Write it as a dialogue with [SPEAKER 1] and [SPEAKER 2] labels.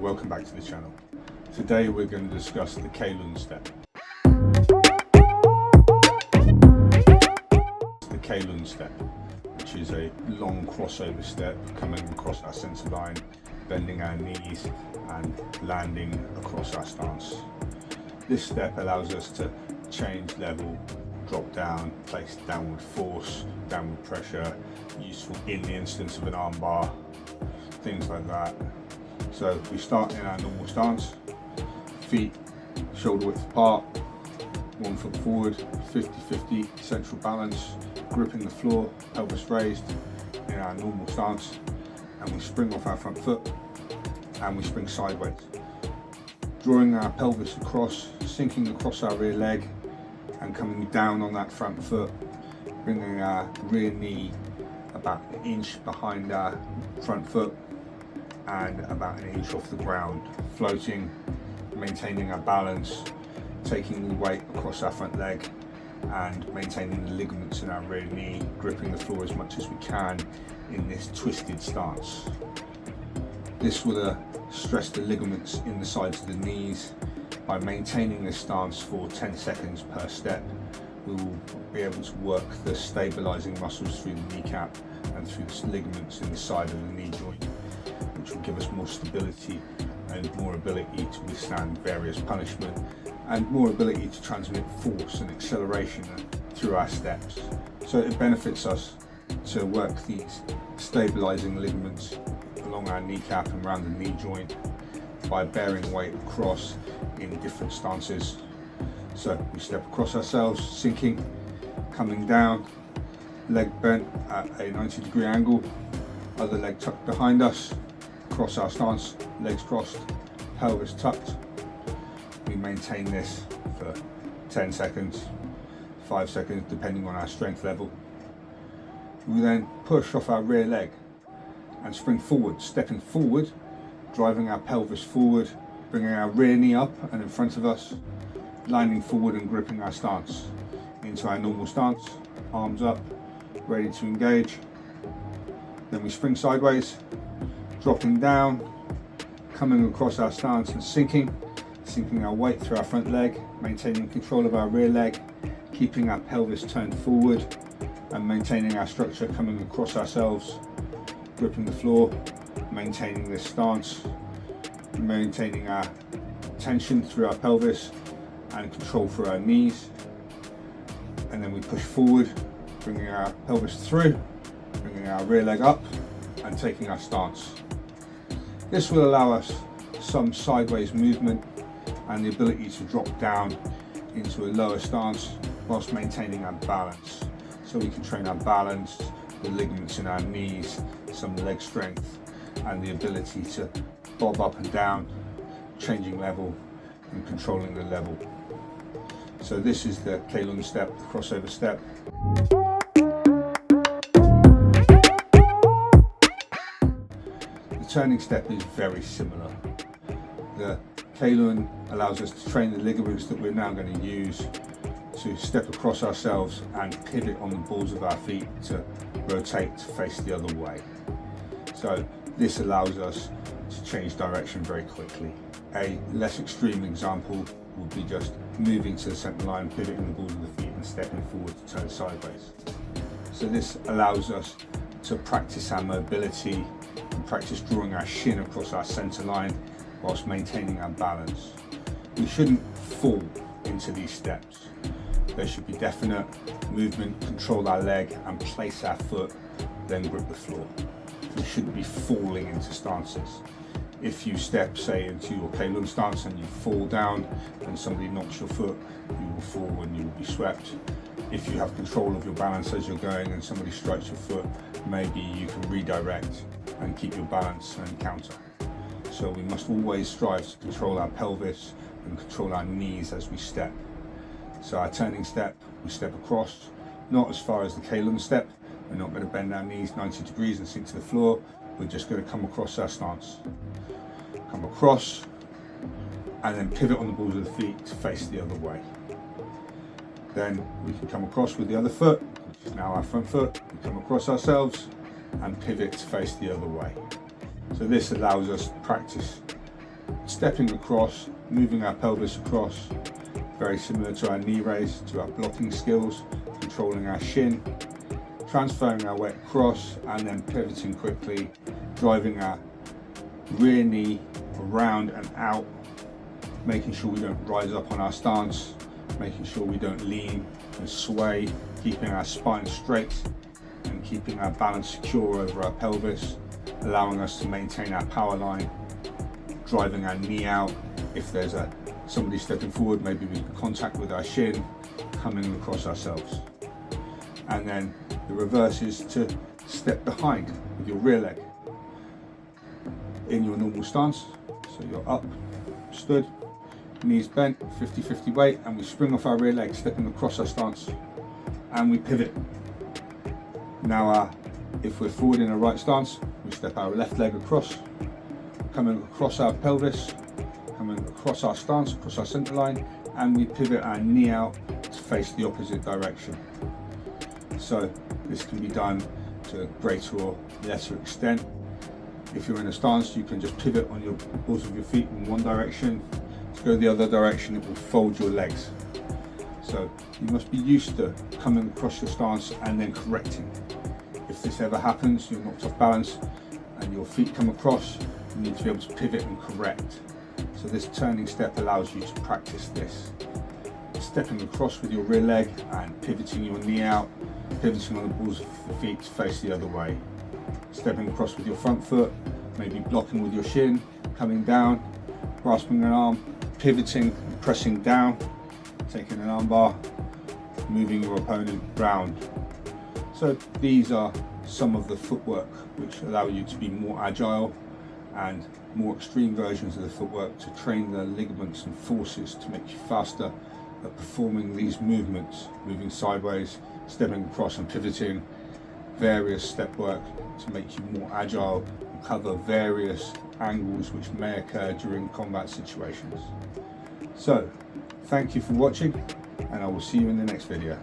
[SPEAKER 1] welcome back to the channel. Today we're going to discuss the Kei Lun step. The Kei Lun step, which is a long crossover step coming across our centre line, bending our knees and landing across our stance. This step allows us to change level, drop down, place downward force, downward pressure, useful in the instance of an arm bar, things like that. So we start in our normal stance, feet shoulder width apart, 1 foot forward, 50-50 central balance, gripping the floor, pelvis raised in our normal stance, and we spring off our front foot and we spring sideways, drawing our pelvis across, sinking across our rear leg and coming down on that front foot, bringing our rear knee about an inch behind our front foot and about an inch off the ground, floating, maintaining our balance, taking the weight across our front leg and maintaining the ligaments in our rear knee, gripping the floor as much as we can in this twisted stance. This will stress the ligaments in the sides of the knees. By maintaining this stance for 10 seconds per step, we will be able to work the stabilizing muscles through the kneecap and through the ligaments in the side of the knee joint, which will give us more stability and more ability to withstand various punishment and more ability to transmit force and acceleration through our steps. So it benefits us to work these stabilizing ligaments along our kneecap and around the knee joint by bearing weight across in different stances. So we step across ourselves, sinking, coming down, leg bent at a 90-degree angle, other leg tucked behind us, cross our stance, legs crossed, pelvis tucked. We maintain this for 10 seconds, 5 seconds depending on our strength level. We then push off our rear leg and spring forward, stepping forward, driving our pelvis forward, bringing our rear knee up and in front of us, landing forward and gripping our stance into our normal stance, arms up, ready to engage. Then we spring sideways, dropping down, coming across our stance and sinking our weight through our front leg, maintaining control of our rear leg, keeping our pelvis turned forward and maintaining our structure, coming across ourselves, gripping the floor, maintaining this stance, maintaining our tension through our pelvis and control through our knees. And then we push forward, bringing our pelvis through, bringing our rear leg up and taking our stance. This will allow us some sideways movement and the ability to drop down into a lower stance whilst maintaining our balance. So we can train our balance, the ligaments in our knees, some leg strength and the ability to bob up and down, changing level and controlling the level. So this is the Kei Lun step, the crossover step. The turning step is very similar. The Kei Lun allows us to train the ligaments that we're now going to use to step across ourselves and pivot on the balls of our feet to rotate to face the other way. So this allows us to change direction very quickly. A less extreme example would be just moving to the centre line, pivoting the balls of the feet and stepping forward to turn sideways. So this allows us to practice our mobility and practice drawing our shin across our centre line whilst maintaining our balance. We shouldn't fall into these steps. There should be definite movement, control our leg and place our foot, then grip the floor. We shouldn't be falling into stances. If you step, say, into your Kei Lun stance and you fall down and somebody knocks your foot, you will fall and you will be swept. If you have control of your balance as you're going and somebody strikes your foot, maybe you can redirect and keep your balance and counter. So we must always strive to control our pelvis and control our knees as we step. So our turning step, we step across, not as far as the Kei Lun step. We're not going to bend our knees 90 degrees and sink to the floor. We're just going to come across our stance. Come across and then pivot on the balls of the feet to face the other way. Then we can come across with the other foot, which is now our front foot. We come across ourselves and pivot to face the other way. So this allows us to practice stepping across, moving our pelvis across, very similar to our knee raise, to our blocking skills, controlling our shin, transferring our weight across, and then pivoting quickly, driving our rear knee around and out, making sure we don't rise up on our stance, making sure we don't lean and sway, keeping our spine straight and keeping our balance secure over our pelvis, allowing us to maintain our power line, driving our knee out. If there's somebody stepping forward, maybe we can contact with our shin, coming across ourselves. And then the reverse is to step behind with your rear leg in your normal stance. So you're up, stood, knees bent, 50-50 weight, and we spring off our rear leg, stepping across our stance, and we pivot. Now if we're forward in a right stance, we step our left leg across, coming across our pelvis, coming across our stance, across our center line, and we pivot our knee out to face the opposite direction. So this can be done to a greater or lesser extent. If you're in a stance, you can just pivot on your balls of your feet in one direction. To go the other direction, it will fold your legs. So you must be used to coming across your stance and then correcting. If this ever happens, you're knocked off balance and your feet come across, you need to be able to pivot and correct. So this turning step allows you to practice this. Stepping across with your rear leg and pivoting your knee out, pivoting on the balls of the feet to face the other way. Stepping across with your front foot, maybe blocking with your shin, coming down, grasping an arm, pivoting and pressing down, taking an arm bar, moving your opponent round. So these are some of the footwork which allow you to be more agile, and more extreme versions of the footwork to train the ligaments and forces to make you faster at performing these movements, moving sideways, stepping across and pivoting, various step work to make you more agile and cover various angles which may occur during combat situations. So, thank you for watching, and I will see you in the next video.